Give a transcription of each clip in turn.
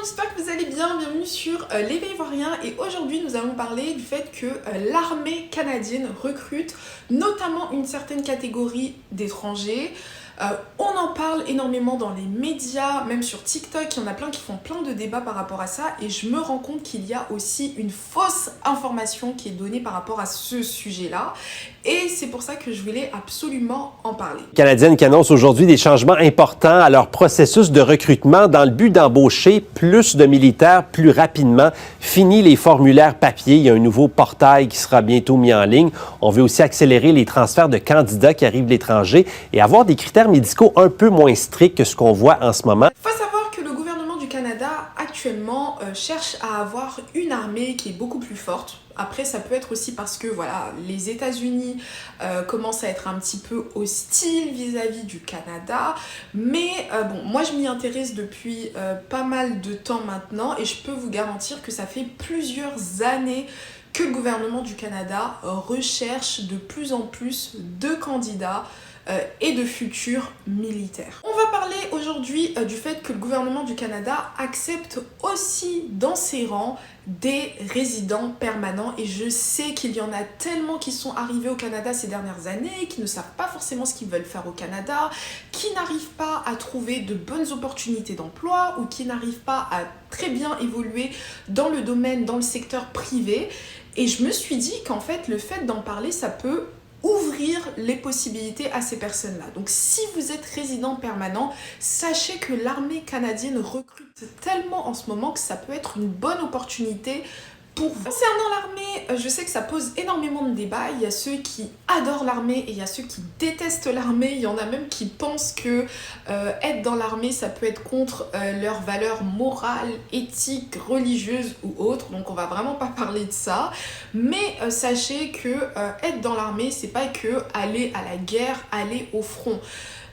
j'espère que vous allez bien, bienvenue sur l'Éveil Ivoirien et aujourd'hui nous allons parler du fait que l'armée canadienne recrute notamment une certaine catégorie d'étrangers. On en parle énormément dans les médias, même sur TikTok, il y en a plein qui font plein de débats par rapport à ça et je me rends compte qu'il y a aussi une fausse information qui est donnée par rapport à ce sujet-là et c'est pour ça que je voulais absolument en parler. Canadiennes qui annoncent aujourd'hui des changements importants à leur processus de recrutement dans le but d'embaucher plus de militaires plus rapidement. Fini les formulaires papier, il y a un nouveau portail qui sera bientôt mis en ligne. On veut aussi accélérer les transferts de candidats qui arrivent de l'étranger et avoir des critères médicaux un peu moins stricts que ce qu'on voit en ce moment. Il faut savoir que le gouvernement du Canada actuellement cherche à avoir une armée qui est beaucoup plus forte. Après, ça peut être aussi parce que voilà, les États-Unis commencent à être un petit peu hostiles vis-à-vis du Canada. Mais bon, moi je m'y intéresse depuis pas mal de temps maintenant et je peux vous garantir que ça fait plusieurs années que le gouvernement du Canada recherche de plus en plus de candidats et de futurs militaires. On va parler aujourd'hui du fait que le gouvernement du Canada accepte aussi dans ses rangs des résidents permanents et je sais qu'il y en a tellement qui sont arrivés au Canada ces dernières années, qui ne savent pas forcément ce qu'ils veulent faire au Canada, qui n'arrivent pas à trouver de bonnes opportunités d'emploi ou qui n'arrivent pas à très bien évoluer dans le domaine, dans le secteur privé. Et je me suis dit qu'en fait le fait d'en parler ça peut ouvrir les possibilités à ces personnes-là. Donc si vous êtes résident permanent, sachez que l'armée canadienne recrute tellement en ce moment que ça peut être une bonne opportunité pour vous. Concernant l'armée, je sais que ça pose énormément de débats. Il y a ceux qui adorent l'armée et il y a ceux qui détestent l'armée. Il y en a même qui pensent que être dans l'armée, ça peut être contre leurs valeurs morales, éthiques, religieuses ou autres. Donc on va vraiment pas parler de ça. Mais sachez que être dans l'armée, c'est pas que aller à la guerre, aller au front.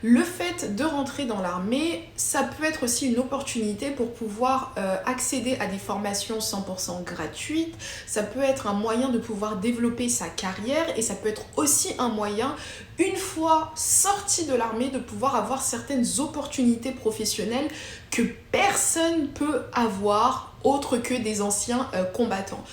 Le fait de rentrer dans l'armée, ça peut être aussi une opportunité pour pouvoir accéder à des formations 100% gratuites. Ça peut être un moyen de pouvoir développer sa carrière et ça peut être aussi un moyen, une fois sorti de l'armée, de pouvoir avoir certaines opportunités professionnelles que personne peut avoir autre que des anciens combattants.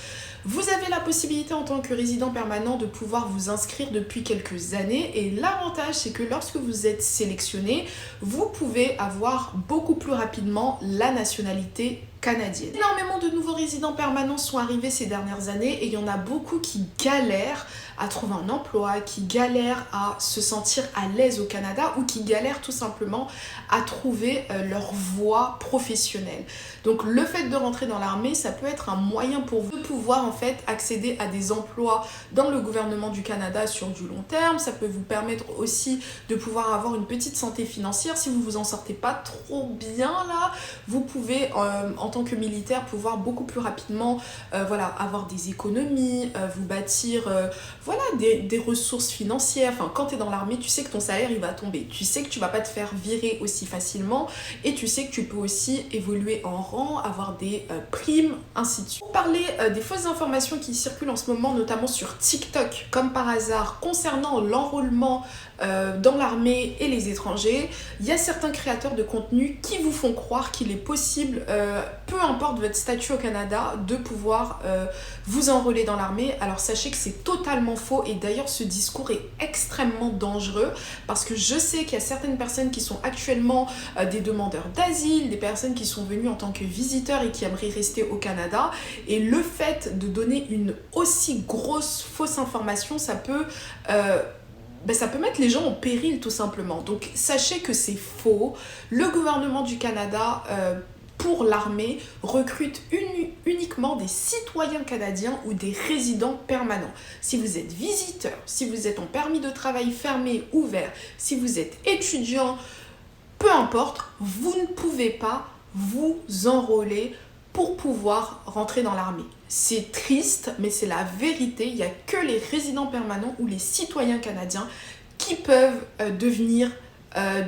Vous avez la possibilité en tant que résident permanent de pouvoir vous inscrire depuis quelques années et l'avantage c'est que lorsque vous êtes sélectionné, vous pouvez avoir beaucoup plus rapidement la nationalité canadienne. Énormément de nouveaux résidents permanents sont arrivés ces dernières années et il y en a beaucoup qui galèrent à trouver un emploi, qui galèrent à se sentir à l'aise au Canada ou qui galèrent tout simplement à trouver leur voie professionnelle. Donc le fait de rentrer dans l'armée, ça peut être un moyen pour vous de pouvoir en fait accéder à des emplois dans le gouvernement du Canada sur du long terme. Ça peut vous permettre aussi de pouvoir avoir une petite santé financière. Si vous vous en sortez pas trop bien là, vous pouvez en tant que militaire pouvoir beaucoup plus rapidement voilà, avoir des économies, vous bâtir voilà, des ressources financières. Enfin, quand tu es dans l'armée, tu sais que ton salaire il va tomber. Tu sais que tu vas pas te faire virer aussi facilement et tu sais que tu peux aussi évoluer en rang, avoir des primes, ainsi de suite. Pour parler des fausses informations qui circulent en ce moment, notamment sur TikTok, comme par hasard, concernant l'enrôlement dans l'armée et les étrangers, il y a certains créateurs de contenu qui vous font croire qu'il est possible, peu importe votre statut au Canada, de pouvoir vous enrôler dans l'armée. Alors sachez que c'est totalement faux et d'ailleurs ce discours est extrêmement dangereux parce que je sais qu'il y a certaines personnes qui sont actuellement des demandeurs d'asile, des personnes qui sont venues en tant que visiteurs et qui aimeraient rester au Canada et le fait de donner une aussi grosse fausse information, ça peut mettre les gens en péril tout simplement. Donc sachez que c'est faux. Le gouvernement du Canada pour l'armée recrute uniquement des citoyens canadiens ou des résidents permanents. Si vous êtes visiteur, si vous êtes en permis de travail fermé, ouvert, si vous êtes étudiant, peu importe, vous ne pouvez pas vous enrôler pour pouvoir rentrer dans l'armée. C'est triste, mais c'est la vérité. Il n'y a que les résidents permanents ou les citoyens canadiens qui peuvent devenir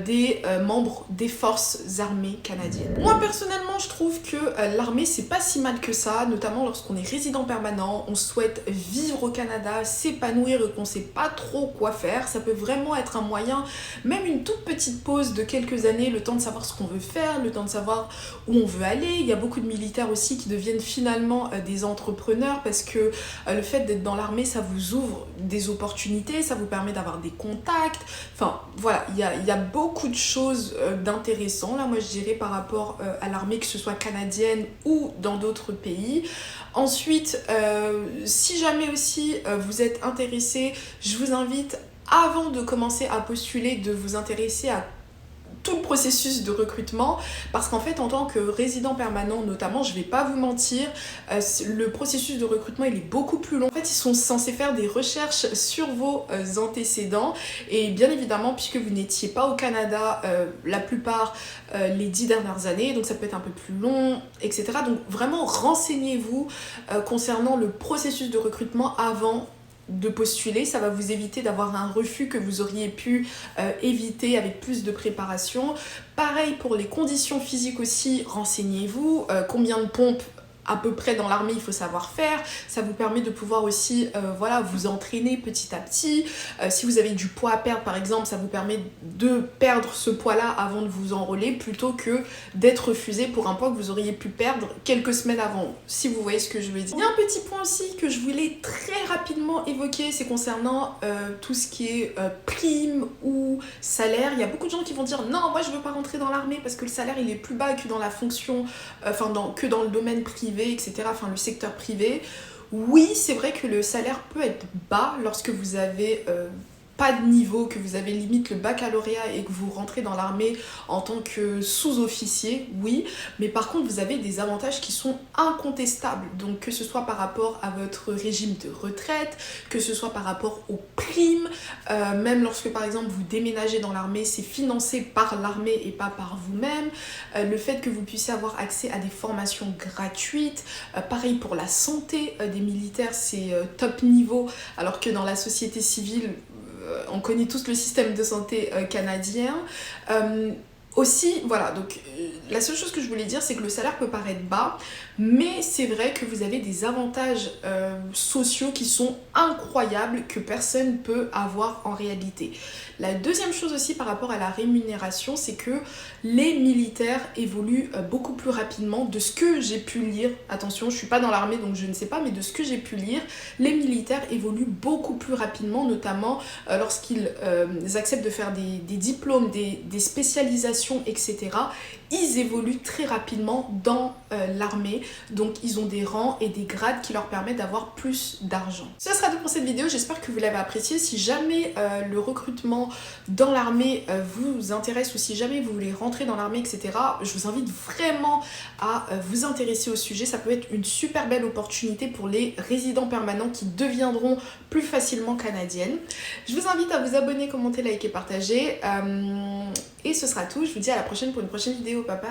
des membres des forces armées canadiennes. Moi personnellement je trouve que l'armée c'est pas si mal que ça, notamment lorsqu'on est résident permanent, on souhaite vivre au Canada, s'épanouir et qu'on sait pas trop quoi faire. Ça peut vraiment être un moyen, même une toute petite pause de quelques années, le temps de savoir ce qu'on veut faire, le temps de savoir où on veut aller. Il y a beaucoup de militaires aussi qui deviennent finalement des entrepreneurs parce que le fait d'être dans l'armée ça vous ouvre des opportunités, ça vous permet d'avoir des contacts, enfin voilà, il y a beaucoup de choses d'intéressant là, moi je dirais par rapport à l'armée, que ce soit canadienne ou dans d'autres pays. Ensuite, si jamais aussi vous êtes intéressé, je vous invite avant de commencer à postuler de vous intéresser à tout le processus de recrutement, parce qu'en fait en tant que résident permanent notamment, je vais pas vous mentir, le processus de recrutement il est beaucoup plus long. En fait ils sont censés faire des recherches sur vos antécédents et bien évidemment puisque vous n'étiez pas au Canada la plupart les 10 dernières années, donc ça peut être un peu plus long, etc. Donc vraiment renseignez-vous concernant le processus de recrutement avant de postuler, ça va vous éviter d'avoir un refus que vous auriez pu éviter avec plus de préparation. Pareil pour les conditions physiques aussi, renseignez-vous, combien de pompes à peu près dans l'armée il faut savoir faire, ça vous permet de pouvoir aussi voilà, vous entraîner petit à petit. Si vous avez du poids à perdre par exemple, ça vous permet de perdre ce poids là avant de vous enrôler plutôt que d'être refusé pour un poids que vous auriez pu perdre quelques semaines avant, si vous voyez ce que je veux dire. Il y a un petit point aussi que je voulais très rapidement évoquer, c'est concernant tout ce qui est prime ou salaire. Il y a beaucoup de gens qui vont dire non, moi je veux pas rentrer dans l'armée parce que le salaire il est plus bas que dans la fonction, que dans le domaine privé, etc., enfin le secteur privé. Oui, c'est vrai que le salaire peut être bas lorsque vous avez pas de niveau, que vous avez limite le baccalauréat et que vous rentrez dans l'armée en tant que sous-officier, oui, mais par contre vous avez des avantages qui sont incontestables, donc que ce soit par rapport à votre régime de retraite, que ce soit par rapport aux primes, même lorsque par exemple vous déménagez dans l'armée, c'est financé par l'armée et pas par vous-même, le fait que vous puissiez avoir accès à des formations gratuites, pareil pour la santé des militaires, c'est top niveau, alors que dans la société civile, on connaît tous le système de santé canadien. Aussi, voilà, donc la seule chose que je voulais dire, c'est que le salaire peut paraître bas, mais c'est vrai que vous avez des avantages sociaux qui sont incroyables, que personne peut avoir en réalité. La deuxième chose aussi par rapport à la rémunération, c'est que les militaires évoluent beaucoup plus rapidement. De ce que j'ai pu lire, attention, je suis pas dans l'armée donc je ne sais pas, mais de ce que j'ai pu lire, les militaires évoluent beaucoup plus rapidement, notamment lorsqu'ils acceptent de faire des diplômes, des spécialisations, etc. Ils évoluent très rapidement dans l'armée, donc ils ont des rangs et des grades qui leur permettent d'avoir plus d'argent. Ce sera tout pour cette vidéo, j'espère que vous l'avez apprécié. Si jamais le recrutement dans l'armée vous intéresse ou si jamais vous voulez rentrer dans l'armée, etc., je vous invite vraiment à vous intéresser au sujet. Ça peut être une super belle opportunité pour les résidents permanents qui deviendront plus facilement canadiennes. Je vous invite à vous abonner, commenter, liker, partager. Et ce sera tout. Je vous dis à la prochaine pour une prochaine vidéo. Bye bye.